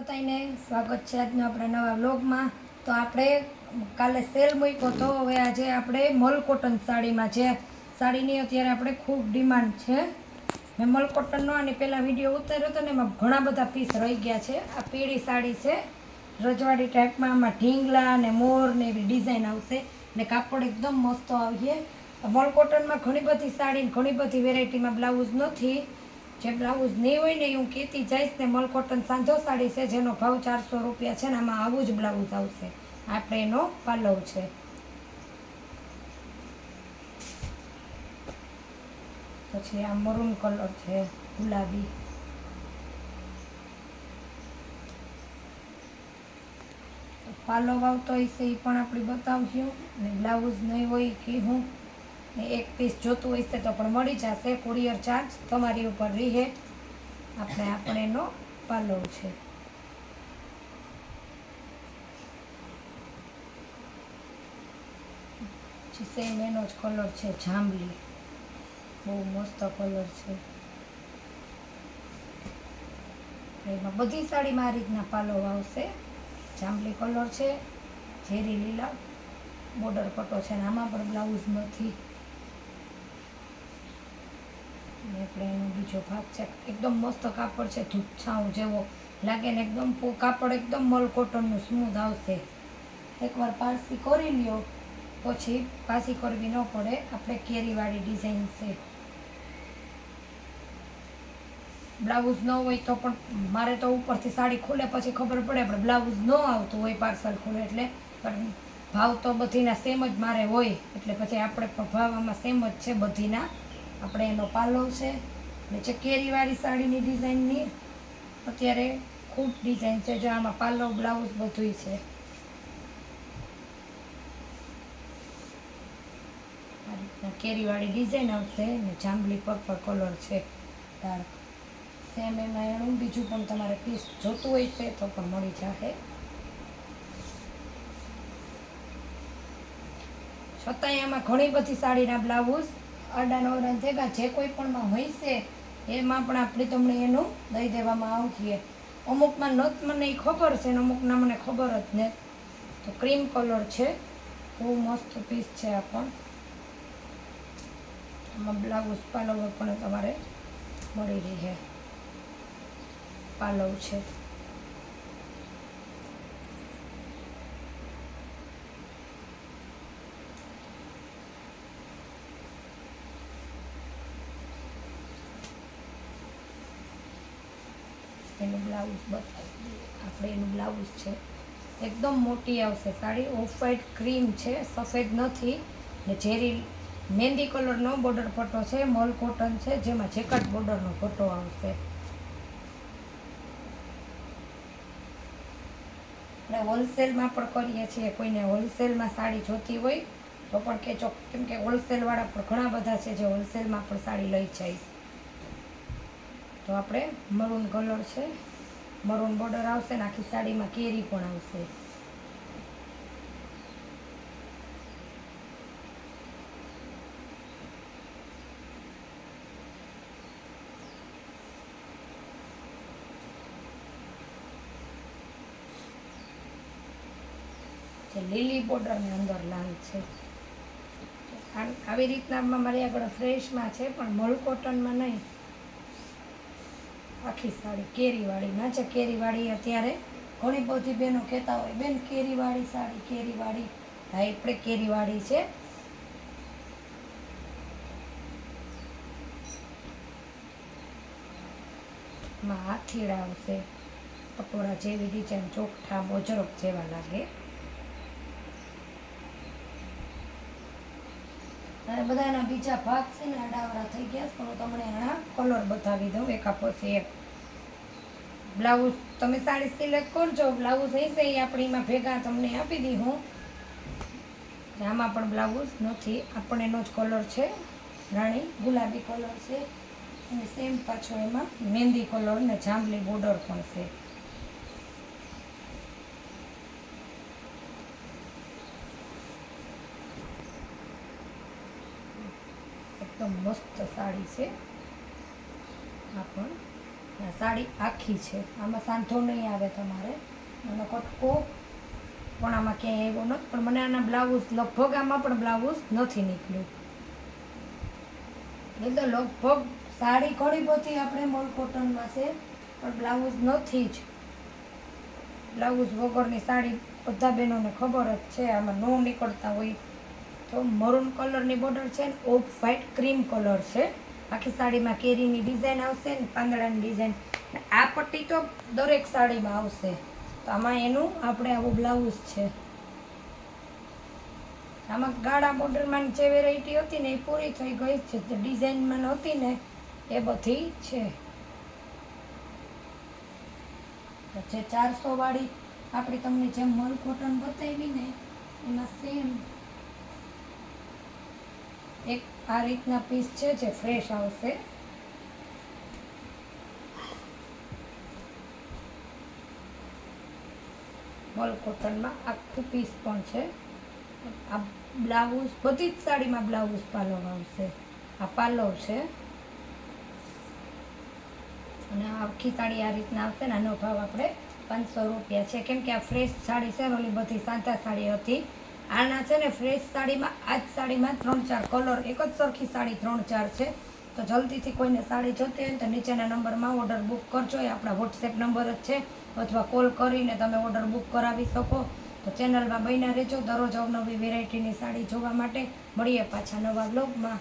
બધાને સ્વાગત છે આજના આપણા નવા વ્લોગમાં। તો આપણે કાલે સેલ મૂક્યો તો હવે આજે આપણે મલ કોટન સાડીમાં જે સાડીની અત્યારે આપણે ખૂબ ડિમાન્ડ છે। મેં મલ કોટનનો આની પહેલાં વિડીયો ઉતાર્યો હતો ને એમાં ઘણા બધા પીસ રહી ગયા છે। આ પીળી સાડી છે રજવાડી ટાઈપમાં, આમાં ઢીંગલા ને મોર ને એવી ડિઝાઇન આવશે ને કાપડ એકદમ મસ્ત આવીએ। મલ કોટનમાં ઘણી બધી સાડી ઘણી બધી વેરાયટીમાં બ્લાઉઝ નથી, જે બ્લાઉઝ નહીં હોય ને હું કહેતી જઈશ ને। મલ કોટન સાંધો સાડી છે જેનો ભાવ 400 રૂપિયા છે ને આમાં આવું જ બ્લાઉઝ આવશે। આપણે એનો પાલવ છે। પછી આ મરૂન કલર છે, ગુલાબી, પાલવ આવતો હશે એ પણ આપણે બતાવશું ને બ્લાઉઝ નહીં હોય કે હું ને એક પીસ જોતું હશે તો પણ મળી જશે। કુરિયર ચાર્જ તમારી ઉપર રહે। આપણે એનો પાલવ છે। પછી સેમ એનો જ કલર છે જાંબલી, બહુ મસ્ત કલર છે। એમાં બધી સાડીમાં આ રીતના પાલવ આવશે। જાંબલી કલર છે, ઝેરી લીલા બોર્ડર પટ્ટો છે ને આમાં પણ બ્લાઉઝ નથી। આપણે એનો બીજો ભાગ છે, એકદમ મસ્ત કાપડ છે, ધૂપછાંવ જેવો લાગે ને એકદમ કાપડ એકદમ મલ કોટનનું સ્મૂથ આવશે। એકવાર પારસી કરી લ્યો પછી પાછી કરવી ન પડે। આપણે કેરીવાળી ડિઝાઇન છે। બ્લાઉઝ ન હોય તો પણ મારે તો ઉપરથી સાડી ખુલે પછી ખબર પડે, પણ બ્લાઉઝ ન આવતું હોય પાર્સલ ખુલે એટલે પણ ભાવ તો બધીના સેમ જ મારે હોય એટલે પછી આપણે પણ ભાવ આમાં સેમ જ છે બધીના। આપણે એનો પાલવ છે ને જે કેરીવાળી સાડીની ડિઝાઇનની અત્યારે ખૂબ ડિઝાઇન છે, જો આમાં પાલવ બ્લાઉઝ બધુંય છે। આ રીતના કેરીવાળી ડિઝાઇન આવશે ને જાંબલી પર્પલ કલર છે ડાર્ક સેમ। એમાં એનું બીજું પણ તમારે પીસ જોતું હોય છે તો પણ મળી જશે। છતાંય આમાં ઘણી બધી સાડીના બ્લાઉઝ આડા નવરા ભેગા જે કોઈ પણમાં હોય છે એમાં પણ આપણે તમને એનું દઈ દેવામાં આવશે। અમુકમાં નત મને એ ખબર છે ને અમુકના મને ખબર જ ને। તો ક્રીમ કલર છે, બહુ મસ્ત પીસ છે આ પણ। આમાં બ્લાઉઝ પાલવ પણ તમારે મળી રહે। પાલવ છે, એનું બ્લાઉઝ બતાવી દઈએ। આપણે એનું બ્લાઉઝ છે એકદમ મોટી આવશે સાડી, ઓફ વ્હાઈટ ક્રીમ છે, સફેદ નથી ને ઝેરી મહેંદી કલરનો બોર્ડર પટ્ટો છે। મલ કોટન છે જેમાં જેકાટ બોર્ડરનો પટ્ટો આવશે। આપણે હોલસેલમાં પણ કરીએ છીએ, કોઈને હોલસેલમાં સાડી જોતી હોય તો પણ કહેજો, કેમ કે હોલસેલવાળા પણ ઘણા બધા છે જે હોલસેલમાં પણ સાડી લઈ જાય। તો આપણે મરૂન કલર છે, મરૂન બોર્ડર આવશે ને આખી સાડીમાં કેરી પણ આવશે। જે લીલી બોર્ડરની અંદર લાલ છે, આવી રીતના મારી આગળ ફ્રેશમાં છે પણ મલ કોટનમાં નહીં। આખી સાડી કેરીવાળીમાં છે, કેરીવાળી અત્યારે ઘણી બધી બહેનો કહેતા હોય બેન કેરીવાળી સાડી કેરીવાળી, હા આપણે કેરીવાળી છે। માં હાથીડા આવશે, પટોળા જેવી ડિઝાઇન, ચોકઠા મોજરક જેવા લાગે। અને બધાના બીજા ભાગ છે ને આડાવડા થઈ ગયા પણ હું તમને આના કલર બતાવી દઉં એકા પછી એક। બ્લાઉઝ તમે સાડી સિલેક્ટ કરજો, બ્લાઉઝ હશે એ આપણે એમાં ભેગા તમને આપી દી હું। આમાં પણ બ્લાઉઝ નથી, આપણે એનો જ કલર છે રાણી ગુલાબી કલર છે અને સેમ પાછો એમાં મહેંદી કલર ને જાંબલી બોર્ડર પણ છે। એકદમ મસ્ત સાડી છે આ પણ। આ સાડી આખી છે, આમાં સાંધો નહીં આવે તમારે, આનો કટકો પણ આમાં ક્યાંય આવ્યો નથી, પણ મને આના બ્લાઉઝ લગભગ આમાં પણ બ્લાઉઝ નથી નીકળ્યું. એટલે લગભગ સાડી ઘણી બધી આપણે મોલ કોટનમાં છે, પણ બ્લાઉઝ નથી જ. બ્લાઉઝ વગરની સાડી બધા બહેનોને ખબર જ છે, આમાં ન નીકળતા હોય. તો મરૂન કલરની બોર્ડર છે ને ઓફ વ્હાઇટ ક્રીમ કલર છે. આખી સાડીમાં કેરીની ડિઝાઇન આવશે ને પાંદડાની ડિઝાઇન. આ પટ્ટી તો દરેક સાડીમાં આવશે. તો આમાં એનું આપણે આવું બ્લાઉઝ છે. આમાં ગાળા બોર્ડરમાં જે વેરાયટી હતી ને એ પૂરી થઈ ગઈ છે, જે ડિઝાઇનમાં નહોતી ને એ બધી છે. જે 400 વાળી આપણી તમને જેમ મલ કોટન બતાવી ને એમાં સેમ એક આ રીતના પીસ છે જે ફ્રેશ આવશે. મલ કોટનમાં આખું પીસ પણ છે. આ બ્લાઉઝ બધી જ સાડીમાં બ્લાઉઝ પાલવ આવશે. આ પાલવ છે અને આ આખી સાડી આ રીતના આવશે ને આનો ભાવ આપણે 500 રૂપિયા છે. કેમ કે આ ફ્રેશ સાડી છે, ઓલી બધી સાંધા સાડી હતી. આના છે ને ફ્રેશ સાડીમાં આ જ સાડીમાં 3-4 કલર, એક જ સરખી સાડી 3-4 છે. તો જલ્દીથી કોઈને સાડી જોતી હોય તો નીચેના નંબરમાં ઓર્ડર બુક કરજો. એ આપણા વોટ્સએપ નંબર જ છે, અથવા કોલ કરીને તમે ઓર્ડર બુક કરાવી શકો. તો ચેનલમાં બન્યા રહેજો દરરોજ અવનવી વેરાયટીની સાડી જોવા માટે. મળીએ પાછા નવા બ્લોગમાં.